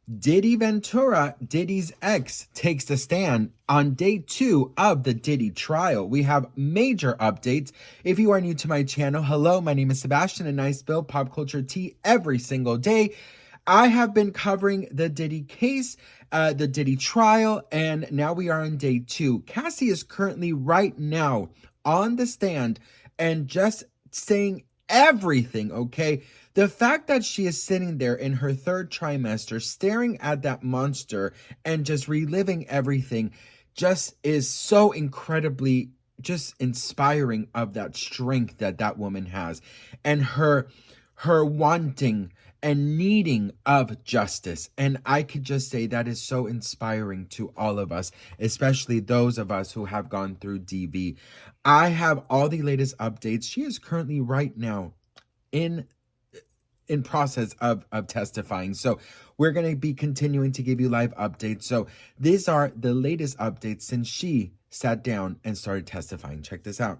Diddy Ventura, Diddy's ex, takes the stand on day 2 of the Diddy trial. We have major updates. If you are new to my channel, hello, my name is Sebastian, and I spill pop culture tea every single day. I have been covering the Diddy case, the Diddy trial, and now we are on day 2. Cassie is currently right now on the stand and just saying everything, okay? The fact that she is sitting there in her third trimester, staring at that monster and just reliving everything, just is so incredibly just inspiring of that strength that that woman has, and her wanting and needing of justice. And I could just say that is so inspiring to all of us, especially those of us who have gone through DV. I have all the latest updates. She is currently right now in process of testifying. So we're going to be continuing to give you live updates. So these are the latest updates since she sat down and started testifying. Check this out.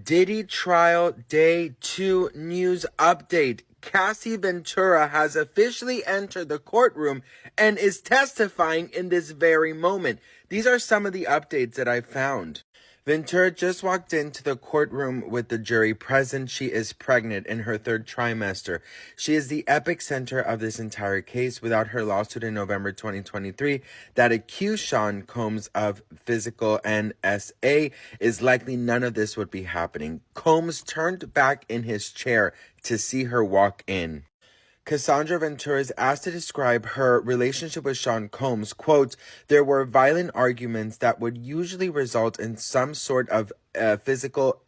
Diddy trial day 2 news update. Cassie Ventura has officially entered the courtroom and is testifying in this very moment. These are some of the updates that I found. Ventura just walked into the courtroom with the jury present. She is pregnant in her third trimester. She is the epic center of this entire case. Without her lawsuit in November 2023 that accused Sean Combs of physical and SA, is likely none of this would be happening. Combs turned back in his chair to see her walk in. Cassandra Ventura is asked to describe her relationship with Sean Combs. Quote, there were violent arguments that would usually result in some sort of physical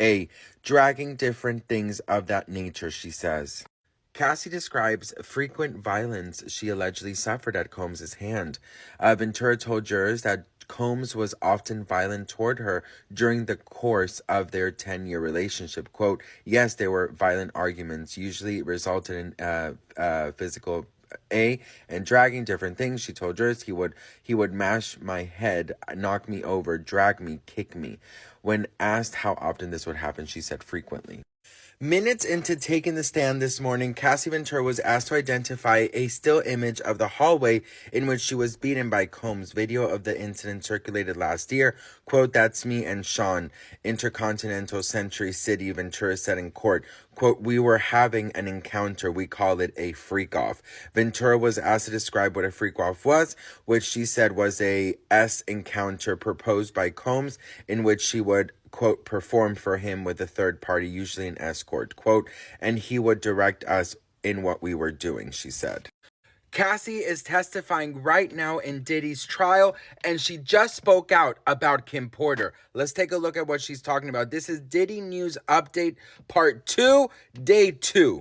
dragging different things of that nature, she says. Cassie describes frequent violence she allegedly suffered at Combs' hand. Ventura told jurors that Combs was often violent toward her during the course of their 10-year relationship. Quote, yes, there were violent arguments, usually resulted in physical and dragging different things. She told jurors he would mash my head, knock me over, drag me, kick me. When asked how often this would happen, she said frequently. Minutes into taking the stand this morning, Cassie Ventura was asked to identify a still image of the hallway in which she was beaten by Combs. Video of the incident circulated last year. Quote, that's me and Sean, Intercontinental Century City, Ventura said in court. Quote, we were having an encounter. We call it a freak-off. Ventura was asked to describe what a freak-off was, which she said was a S encounter proposed by Combs, in which she would, quote, perform for him with a third party, usually an escort, quote, and he would direct us in what we were doing, she said. Cassie is testifying right now in Diddy's trial, and she just spoke out about Kim Porter. Let's take a look at what she's talking about. This is Diddy News Update Part 2, Day 2.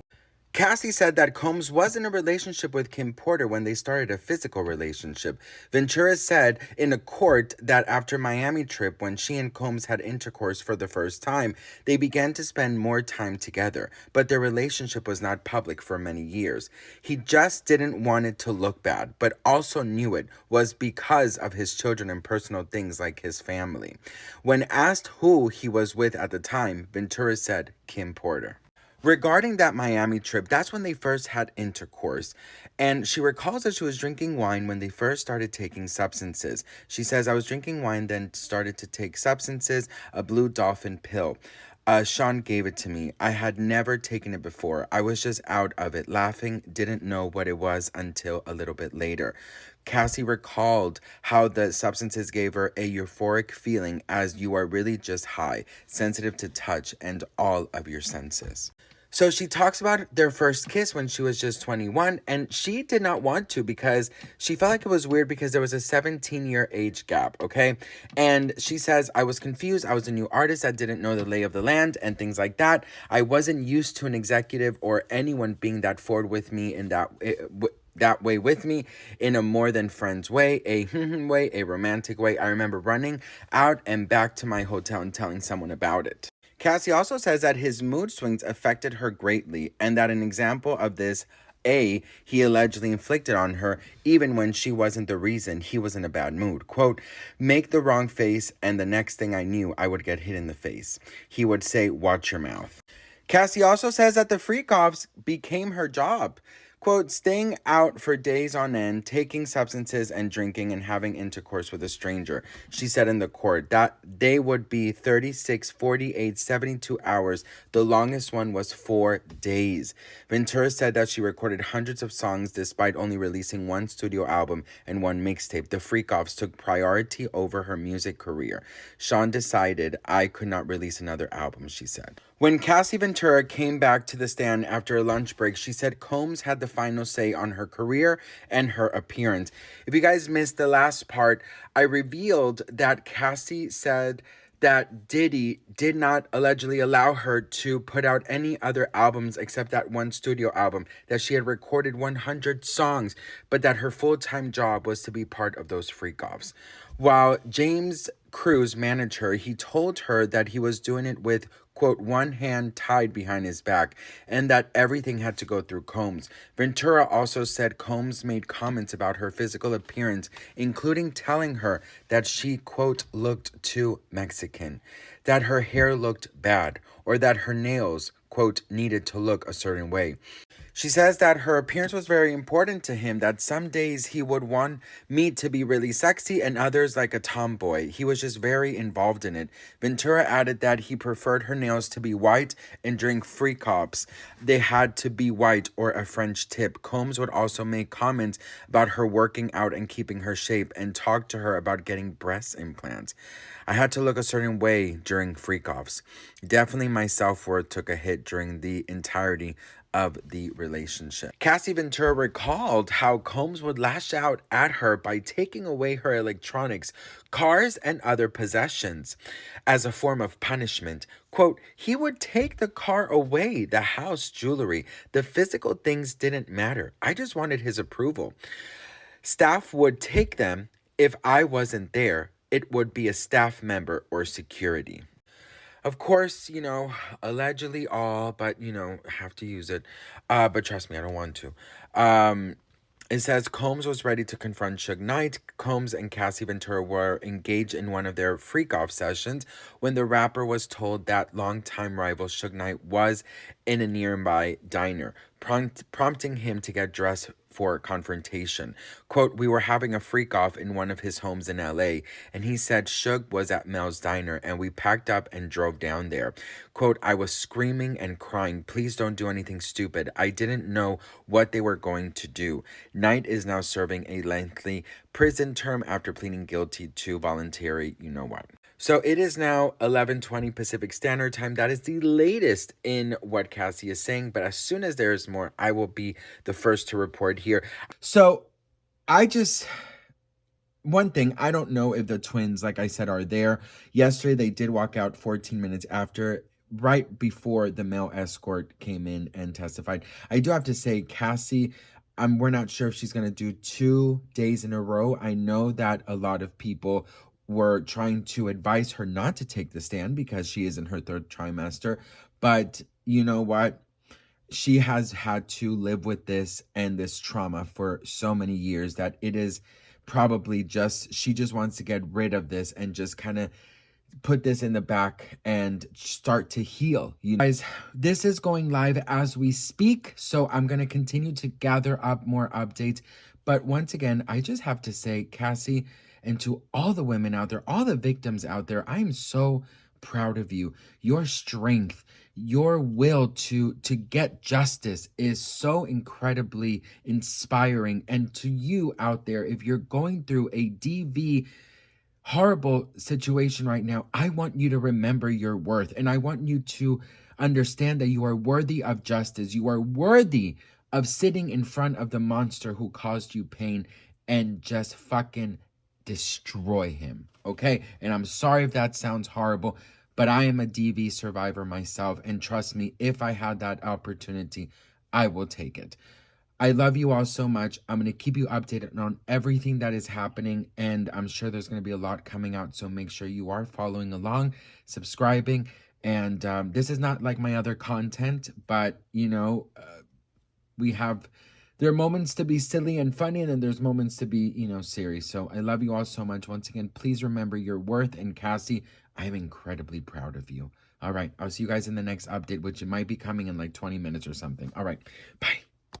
Cassie said that Combs was in a relationship with Kim Porter when they started a physical relationship. Ventura said in a court that after Miami trip, when she and Combs had intercourse for the first time, they began to spend more time together, but their relationship was not public for many years. He just didn't want it to look bad, but also knew it was because of his children and personal things like his family. When asked who he was with at the time, Ventura said Kim Porter. Regarding that Miami trip, that's when they first had intercourse. And she recalls that she was drinking wine when they first started taking substances. She says, I was drinking wine, then started to take substances, a blue dolphin pill. Sean gave it to me. I had never taken it before. I was just out of it, laughing, didn't know what it was until a little bit later. Cassie recalled how the substances gave her a euphoric feeling as you are really just high, sensitive to touch and all of your senses. So she talks about their first kiss when she was just 21, and she did not want to because she felt like it was weird because there was a 17-year age gap, okay? And she says, I was confused. I was a new artist. I didn't know the lay of the land and things like that. I wasn't used to an executive or anyone being that forward with me in that way with me in a more than friends way, a way, a romantic way. I remember running out and back to my hotel and telling someone about it. Cassie also says that his mood swings affected her greatly, and that an example of this, he allegedly inflicted on her even when she wasn't the reason he was in a bad mood. Quote, make the wrong face, and the next thing I knew, I would get hit in the face. He would say, watch your mouth. Cassie also says that the freak-offs became her job. Quote, staying out for days on end, taking substances and drinking and having intercourse with a stranger. She said in the court that they would be 36, 48, 72 hours. The longest one was 4 days. Ventura said that she recorded hundreds of songs despite only releasing one studio album and one mixtape. The Freak-Offs took priority over her music career. Sean decided I could not release another album, she said. When Cassie Ventura came back to the stand after a lunch break, she said Combs had the final say on her career and her appearance. If you guys missed the last part, I revealed that Cassie said that Diddy did not allegedly allow her to put out any other albums except that one studio album, that she had recorded 100 songs, but that her full-time job was to be part of those freak-offs. While James Cruz managed her, he told her that he was doing it with, quote, one hand tied behind his back, and that everything had to go through Combs. Ventura also said Combs made comments about her physical appearance, including telling her that she, quote, looked too Mexican, that her hair looked bad, or that her nails, quote, needed to look a certain way. She says that her appearance was very important to him, that some days he would want me to be really sexy and others like a tomboy. He was just very involved in it. Ventura added that he preferred her nails to be white, and during freak-offs, they had to be white or a French tip. Combs would also make comments about her working out and keeping her shape and talk to her about getting breast implants. I had to look a certain way during freak-offs. Definitely my self-worth took a hit during the entirety of the relationship. Cassie Ventura recalled how Combs would lash out at her by taking away her electronics, cars, and other possessions as a form of punishment. Quote, he would take the car away, the house, jewelry. The physical things didn't matter. I just wanted his approval. Staff would take them. If I wasn't there, it would be a staff member or security. Of course, allegedly all, but, have to use it. But trust me, I don't want to. It says Combs was ready to confront Suge Knight. Combs and Cassie Ventura were engaged in one of their freak-off sessions when the rapper was told that longtime rival Suge Knight was in a nearby diner, prompting him to get dressed for confrontation. Quote, we were having a freak-off in one of his homes in LA, and he said Suge was at Mel's Diner, and we packed up and drove down there. Quote, I was screaming and crying, please don't do anything stupid. I didn't know what they were going to do. Knight is now serving a lengthy prison term after pleading guilty to voluntary you-know-what. So it is now 11:20 Pacific Standard Time. That is the latest in what Cassie is saying. But as soon as there is more, I will be the first to report here. So one thing, I don't know if the twins, like I said, are there. Yesterday, they did walk out 14 minutes after, right before the male escort came in and testified. I do have to say, Cassie, we're not sure if she's going to do 2 days in a row. I know that a lot of people were trying to advise her not to take the stand because she is in her 3rd trimester. But you know what? She has had to live with this and this trauma for so many years that it is probably she just wants to get rid of this and just kind of put this in the back and start to heal. You guys, this is going live as we speak, so I'm going to continue to gather up more updates. But once again, I just have to say, Cassie, and to all the women out there, all the victims out there, I am so proud of you. Your strength, your will to get justice is so incredibly inspiring. And to you out there, if you're going through a DV horrible situation right now, I want you to remember your worth, and I want you to understand that you are worthy of justice. You are worthy of sitting in front of the monster who caused you pain and just fucking destroy him, okay? And I'm sorry if that sounds horrible, but I am a DV survivor myself, and trust me, if I had that opportunity, I will take it. I love you all so much. I'm going to keep you updated on everything that is happening, and I'm sure there's going to be a lot coming out, so make sure you are following along, subscribing, and this is not like my other content, but, there are moments to be silly and funny, and then there's moments to be, serious. So I love you all so much. Once again, please remember your worth, and Cassie, I am incredibly proud of you. All right, I'll see you guys in the next update, which might be coming in like 20 minutes or something. All right, bye.